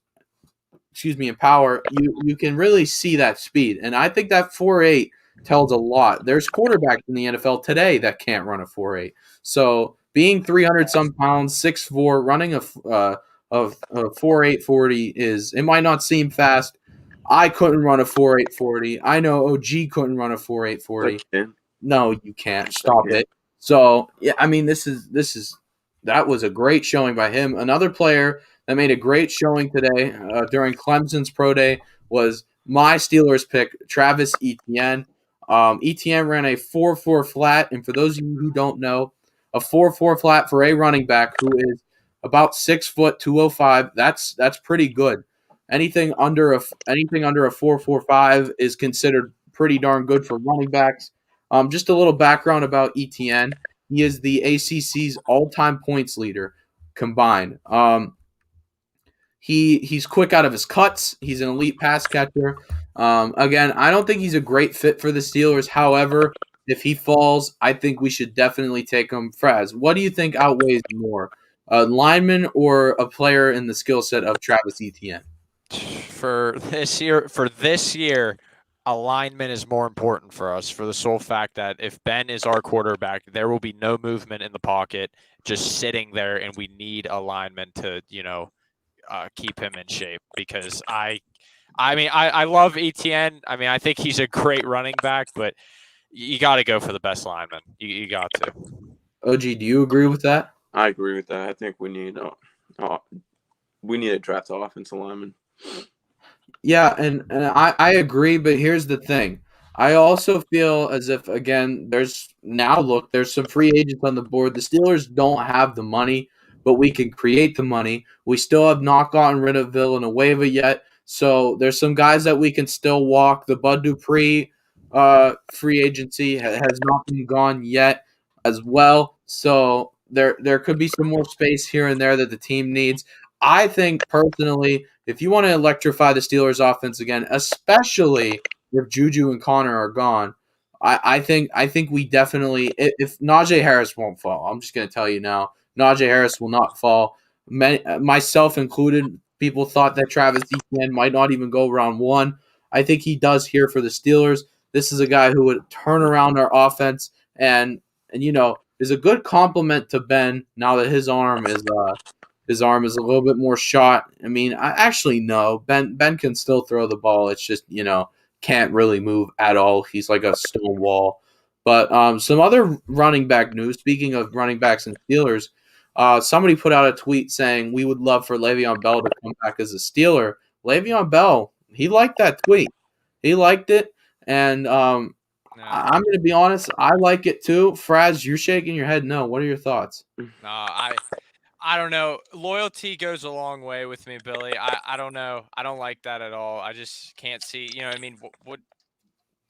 in power, you can really see that speed. And I think that 4.8 tells a lot. There's quarterbacks in the NFL today that can't run a 4.8. So being 300 some pounds, 6'4", running a 4.8 40 it might not seem fast. I couldn't run a 4.8 40. I know OG couldn't run a 4.8 40. No, you can't. Stop it. So yeah, I mean that was a great showing by him. Another player that made a great showing today during Clemson's pro day was my Steelers pick, Travis Etienne. Etienne ran a 4.4 flat, and for those of you who don't know, a 4.4 flat for a running back who is about 6 foot 205. That's pretty good. Anything under a 4.45 is considered pretty darn good for running backs. Just a little background about Etienne. He is the ACC's all-time points leader combined. He's quick out of his cuts. He's an elite pass catcher. Again, I don't think he's a great fit for the Steelers. However, if he falls, I think we should definitely take him. Fraz, what do you think outweighs more, a lineman or a player in the skill set of Travis Etienne? For this year, a lineman is more important for us for the sole fact that if Ben is our quarterback, there will be no movement in the pocket, just sitting there, and we need a lineman to, keep him in shape because I love Etienne. I mean, I think he's a great running back, but you got to go for the best lineman. You got to. OG, do you agree with that? I agree with that. I think we need we need to draft an offensive lineman. Yeah, and I agree, but here's the thing. I also feel as if, again, there's some free agents on the board. The Steelers don't have the money, but we can create the money. We still have not gotten rid of Villanueva yet, so there's some guys that we can still walk. The Bud Dupree free agency has not been gone yet as well, so there could be some more space here and there that the team needs. I think personally, if you want to electrify the Steelers offense again, especially if Juju and Connor are gone, I think we definitely if Najee Harris won't fall. I'm just going to tell you now, Najee Harris will not fall. Myself included, people thought that Travis Etienne might not even go round one. I think he does here for the Steelers. This is a guy who would turn around our offense and is a good complement to Ben now that his arm is a little bit more shot. I mean, I actually no. Ben can still throw the ball. It's just can't really move at all. He's like a stone wall. But some other running back news. Speaking of running backs and Steelers, somebody put out a tweet saying we would love for Le'Veon Bell to come back as a Steeler. Le'Veon Bell, he liked that tweet. He liked it, and I'm going to be honest. I like it too. Fraz, you're shaking your head. No. What are your thoughts? No, I don't know. Loyalty goes a long way with me, Billy. I don't know. I don't like that at all. I just can't see. You know, I mean,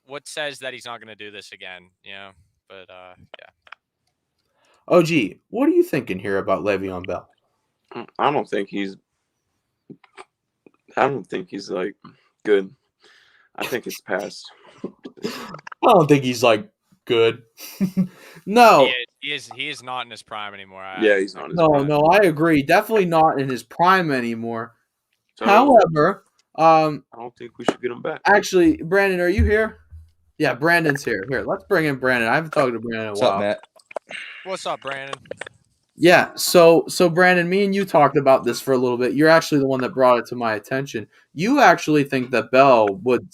what says that he's not going to do this again? You know, but yeah. OG, what are you thinking here about Le'Veon Bell? I don't think he's like good. I think it's past. I don't think he's like good. No. He is not in his prime anymore. He's not in his prime. No, I agree. Definitely not in his prime anymore. So, however, I don't think we should get him back. Actually, Brandon, are you here? Yeah, Brandon's here. Here, let's bring in Brandon. I haven't talked to Brandon in a What's while. up, Matt? What's up, Brandon? Yeah, so Brandon, me and you talked about this for a little bit. You're actually the one that brought it to my attention. You actually think that Bell would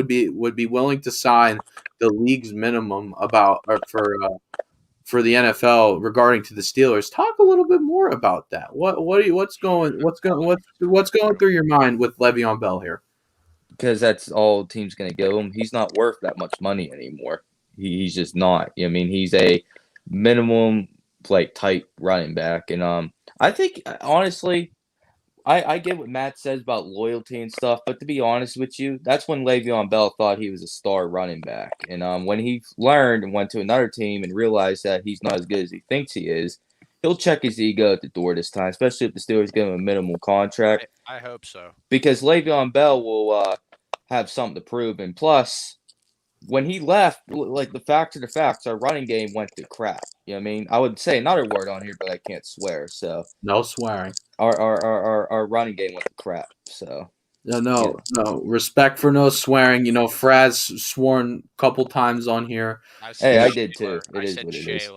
be willing to sign the league's minimum for the NFL regarding to the Steelers. Talk a little bit more about that. What's going through your mind with Le'Veon Bell here? Because that's all the team's going to give him. He's not worth that much money anymore. He's just not. I mean, he's a minimum type running back, and I think honestly, I get what Matt says about loyalty and stuff, but to be honest with you, that's when Le'Veon Bell thought he was a star running back, and when he learned and went to another team and realized that he's not as good as he thinks he is, he'll check his ego at the door this time, especially if the Steelers give him a minimum contract. I hope so, because Le'Veon Bell will have something to prove, and plus, when he left, the facts are the facts. Our running game went to crap. You know what I mean? I would say another word on here, but I can't swear. So no swearing. Our running game went to crap. So no. Respect for no swearing. Fraz sworn a couple times on here. Hey, I did too. It is what it is.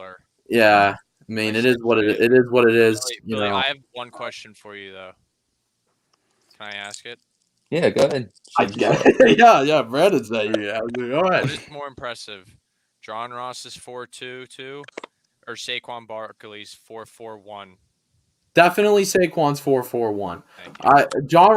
Yeah, I mean it is what it is. What it is. Billy, I have one question for you though. Can I ask it? Yeah, go ahead. I get it. Yeah, Brandon's that you. Go ahead. What is more impressive, John Ross's 4.22 or Saquon Barkley's 4.41? Definitely Saquon's 4.41. John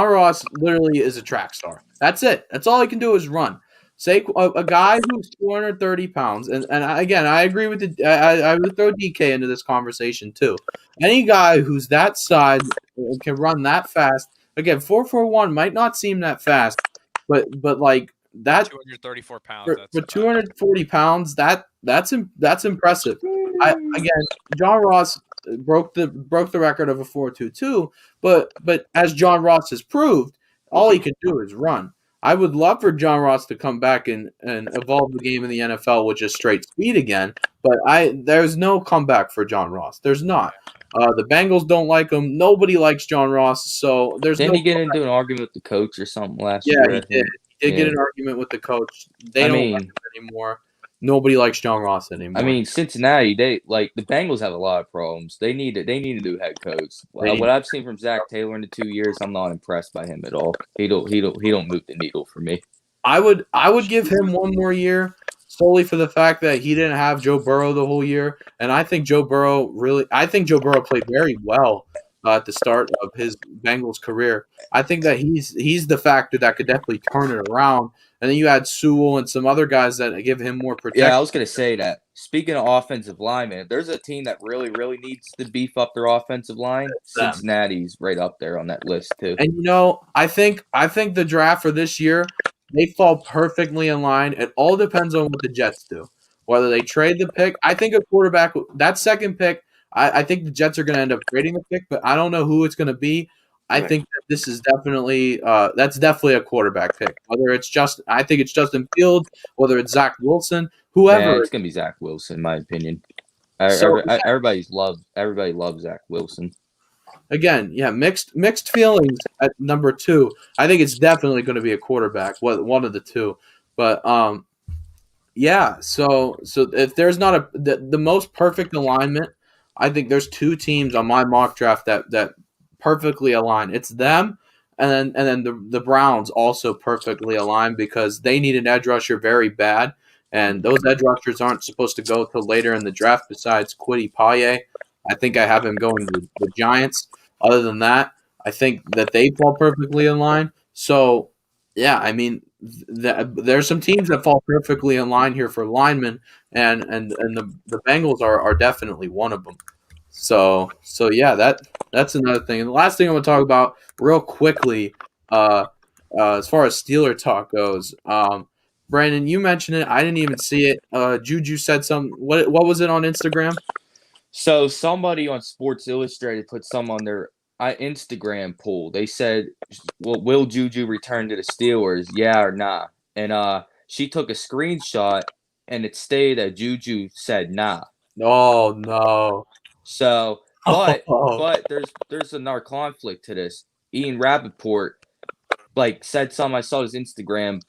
Ross literally is a track star. That's it. That's all he can do is run. A guy who's 230 pounds, and again, I agree with I would throw DK into this conversation too. Any guy who's that size can run that fast. Again, 4.41 might not seem that fast, but like that 234 pounds. For 240 pounds, that's impressive. Again, John Ross broke the record of a 4.22, but as John Ross has proved, all he can do is run. I would love for John Ross to come back and evolve the game in the NFL with just straight speed again, but there's no comeback for John Ross. There's not. The Bengals don't like him. Nobody likes John Ross, so there's Didn't no he get into an argument with the coach or something last year? Yeah, he did. He did get an argument with the coach. They don't like him anymore. Nobody likes John Ross anymore. I mean, Cincinnati, the Bengals have a lot of problems. They need a new head coach. What I've seen from Zach Taylor in the 2 years, I'm not impressed by him at all. He don't move the needle for me. I would give him one more year solely for the fact that he didn't have Joe Burrow the whole year, and I think Joe Burrow played very well at the start of his Bengals career. I think that he's the factor that could definitely turn it around. And then you add Sewell and some other guys that give him more protection. Yeah, I was going to say that. Speaking of offensive linemen, if there's a team that really, really needs to beef up their offensive line, them. Cincinnati's right up there on that list too. And I think the draft for this year, they fall perfectly in line. It all depends on what the Jets do. Whether they trade the pick, I think a quarterback that second pick, I think the Jets are going to end up trading the pick, but I don't know who it's going to be. I Right. think that this is definitely that's definitely a quarterback pick. Whether it's I think it's Justin Fields, whether it's Zach Wilson, whoever. Yeah, it's going to be Zach Wilson, in my opinion. So Everybody loves Zach Wilson. again, yeah, mixed feelings at number 2. I think it's definitely going to be a quarterback, one of the two. But yeah. So if there's not the most perfect alignment, I think there's 2 teams on my mock draft that perfectly align. It's them, and then the Browns also perfectly align because they need an edge rusher very bad, and those edge rushers aren't supposed to go till later in the draft. Besides Kwity Paye, I think I have him going to the Giants. Other than that, I think that they fall perfectly in line. So yeah, I mean, there's some teams that fall perfectly in line here for linemen, and the Bengals are definitely one of them. So yeah, that's another thing. And the last thing I'm going to talk about real quickly, as far as Steeler talk goes, Brandon, you mentioned it. I didn't even see it. Juju said some. What was it on Instagram? So somebody on Sports Illustrated put some on their Instagram poll. They said, "Well, will Juju return to the Steelers? Yeah or nah?" And she took a screenshot, and it stated that Juju said nah. Oh no. So, Oh. but there's another conflict to this. Ian Rappaport said something. I saw his Instagram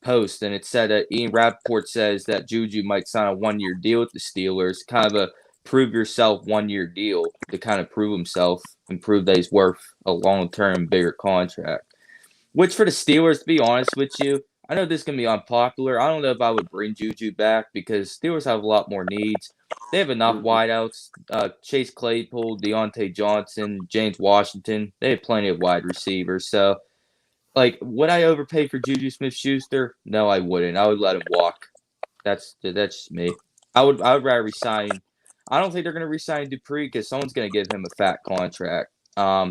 post, and it said that Ian Rappaport says that Juju might sign a 1-year deal with the Steelers, kind of a prove yourself 1-year deal to kind of prove himself and prove that he's worth a long-term bigger contract. Which for the Steelers, to be honest with you, I know this can be unpopular. I don't know if I would bring Juju back because Steelers have a lot more needs. They have enough wideouts. Chase Claypool, Deontay Johnson, James Washington. They have plenty of wide receivers. So, would I overpay for Juju Smith-Schuster? No, I wouldn't. I would let him walk. That's just me. I would rather resign. I don't think they're going to resign Dupree because someone's going to give him a fat contract.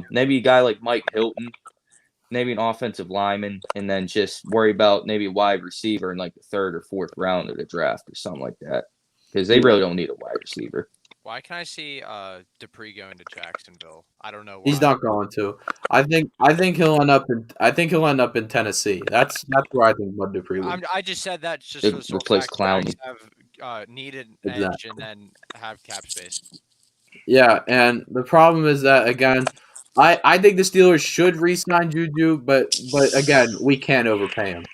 Maybe a guy like Mike Hilton, maybe an offensive lineman, and then just worry about maybe a wide receiver in the 3rd or 4th round of the draft or something like that. Because they really don't need a wide receiver. Why can I see Dupree going to Jacksonville? I don't know why. He's not going to. I think he'll end up in Tennessee. That's where I think Bud Dupree would. I just said that just They for the sole replace fact Clowney. that have needed Exactly. edge and then have cap space. Yeah, and the problem is that again, I think the Steelers should re-sign Juju, but again, we can't overpay him.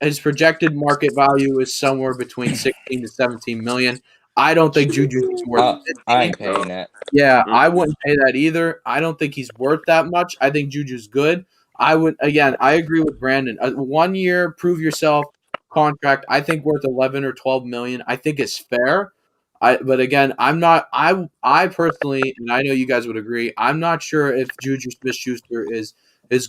His projected market value is somewhere between 16 to 17 million. I don't think Juju's worth 15. I ain't paying that. Yeah, I wouldn't pay that either. I don't think he's worth that much. I think Juju's good. I agree with Brandon. A 1-year prove yourself contract, I think worth 11 or 12 million. I think is fair. But again, I'm not. I personally, and I know you guys would agree. I'm not sure if Juju Smith-Schuster is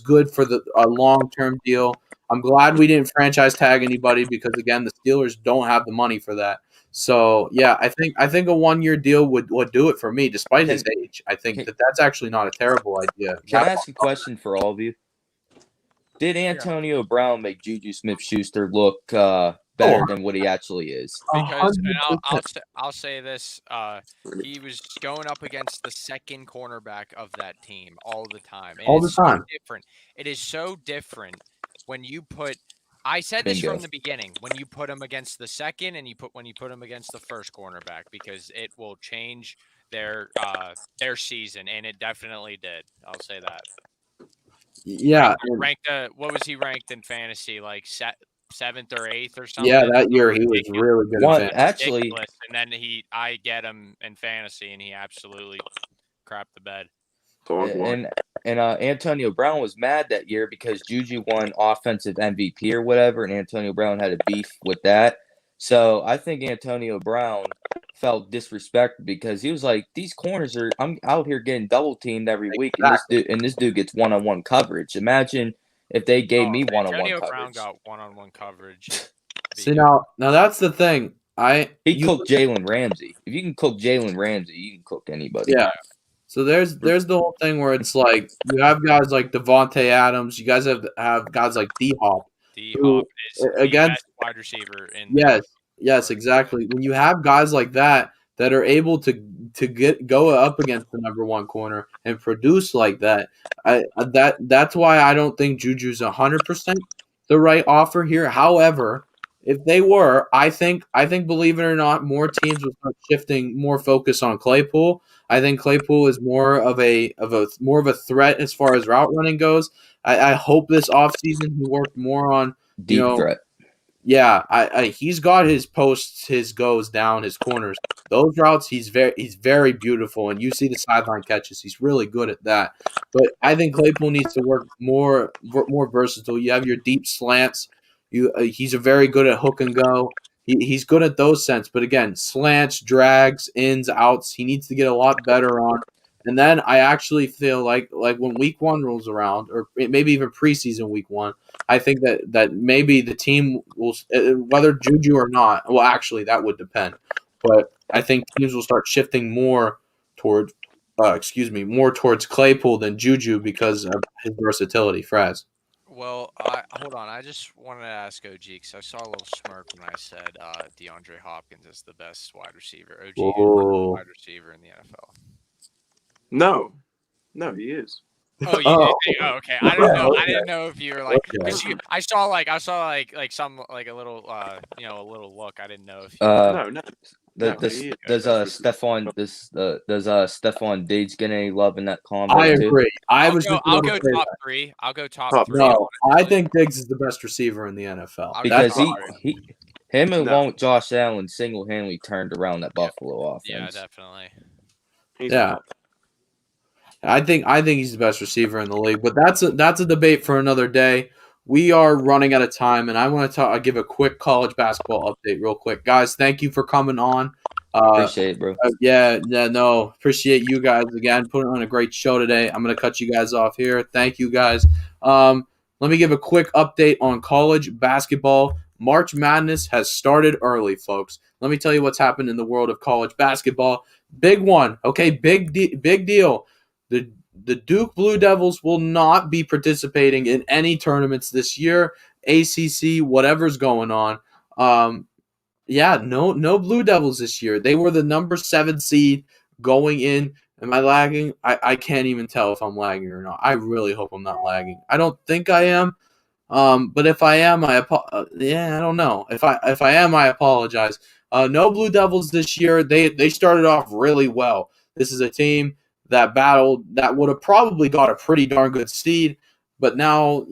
good for a long-term deal. I'm glad we didn't franchise tag anybody because again, the Steelers don't have the money for that. So yeah, I think a 1-year deal would do it for me, despite his age. I think that's actually not a terrible idea. Can I ask a question for all of you? Did Antonio Brown make Juju Smith-Schuster look better than what he actually is? Because I'll say this: he was going up against the second cornerback of that team all the time. All the time. So different. It is so different when you put. I said this from the beginning. When you put him against the second, and when you put him against the first cornerback, because it will change their season, and it definitely did. I'll say that. Yeah. What was he ranked in fantasy? 7th or 8th or something. Yeah, that year he was really good. Actually, and then I get him in fantasy, and he absolutely crapped the bed. And Antonio Brown was mad that year because Juju won offensive MVP or whatever, and Antonio Brown had a beef with that. So I think Antonio Brown felt disrespected because he was like, "These corners are I'm out here getting double teamed every week, Exactly. and this dude gets one-on-one coverage. Imagine if they gave me If one-on-one Antonio Brown coverage." got one-on-one coverage, it'd be See now that's the thing. He cooked Jalen Ramsey. If you can cook Jalen Ramsey, you can cook anybody. Yeah. So there's the whole thing where it's like you have guys like Devontae Adams, you guys have guys like D-Hop, who D-Hop is the against best wide receiver in yes, yes, right. exactly. When you have guys like that that are able to go up against the number one corner and produce like that, that's why I don't think Juju's 100% the right offer here. However, if they were, I think believe it or not, more teams will start shifting more focus on Claypool. I think Claypool is more of a threat as far as route running goes. I hope this offseason he worked more on Deep threat. yeah, he's got his posts, his goes down, his corners. Those routes, he's very beautiful, and you see the sideline catches. He's really good at that. But I think Claypool needs to work more versatile. You have your deep slants. He's a very good at hook and go. He's good at those sense. But again, slants, drags, ins, outs. He needs to get a lot better on. And then I actually feel like when week one rolls around, or maybe even preseason week one. I think that maybe the team will, whether Juju or not. Well, actually, that would depend. But I think teams will start shifting more towards, more towards Claypool than Juju because of his versatility. Fraz. Well, hold on. I just wanted to ask OG because I saw a little smirk when I said DeAndre Hopkins is the best wide receiver. OG, who's the Whoa. best wide receiver in the NFL? No, he is. Oh, you Oh. did? Oh, okay. I didn't know. Okay. I didn't know if you were like, because Okay. I saw like some like a little a little look. I didn't know if you. No. Does he is. Stephon Diggs get any love in that I convo too? agree. I'll I'll go top three. I'll go top Top three. No, I think Diggs is the best receiver in the NFL. I'll Because go top him No. along with Josh Allen single-handedly turned around that Buffalo Yeah, offense. definitely. He's Yeah. top. I think he's the best receiver in the league, but that's a debate for another day. We are running out of time, and I want to give a quick college basketball update real quick, guys. Thank you for coming on. Appreciate it, bro. Appreciate you guys again putting on a great show today. I'm gonna cut you guys off here. Thank you guys. Let me give a quick update on college basketball. March Madness has started early, folks. Let me tell you what's happened in the world of college basketball. Big one, okay, big deal. The Duke Blue Devils will not be participating in any tournaments this year. ACC, whatever's going on. No Blue Devils this year. They were the number 7 seed going in. Am I lagging? I can't even tell if I'm lagging or not. I really hope I'm not lagging. I don't think I am. But if I am, I don't know. If I am, I apologize. No Blue Devils this year. They started off really well. This is a team that would have probably got a pretty darn good seed, but now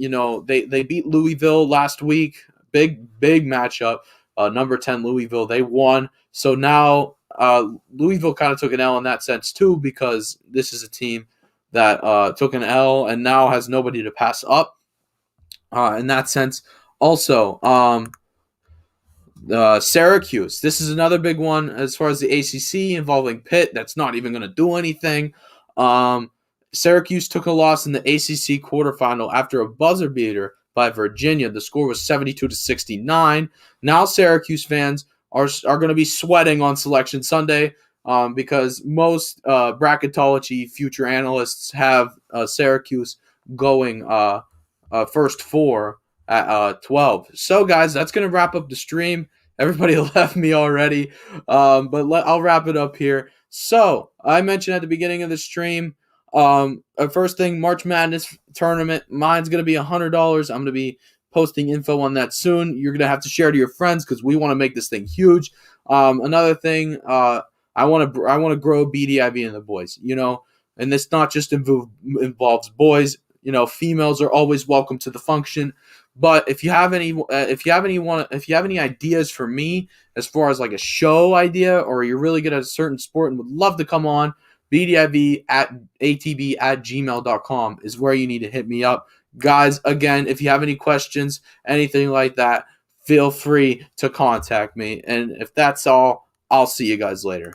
they beat Louisville last week. Big matchup. Number 10 Louisville, they won. So now Louisville kind of took an L in that sense too, because this is a team that took an L and now has nobody to pass up. In that sense, also Syracuse. This is another big one as far as the ACC involving Pitt. That's not even going to do anything. Syracuse took a loss in the ACC quarterfinal after a buzzer beater by Virginia. The score was 72-69. Now Syracuse fans are going to be sweating on Selection Sunday because most bracketology future analysts have Syracuse going first 4 at 12. So, guys, that's going to wrap up the stream. Everybody left me already, but I'll wrap it up here. So, I mentioned at the beginning of the stream, first thing, March Madness tournament. Mine's going to be $100. I'm going to be posting info on that soon. You're going to have to share to your friends because we want to make this thing huge. Another thing, I want to grow BDIV in the boys, and this not just involves boys. Females are always welcome to the function. But if you have any ideas for me as far as like a show idea, or you're really good at a certain sport and would love to come on, BDIV at atb@gmail.com is where you need to hit me up. Guys, again, if you have any questions, anything like that, feel free to contact me. And if that's all, I'll see you guys later.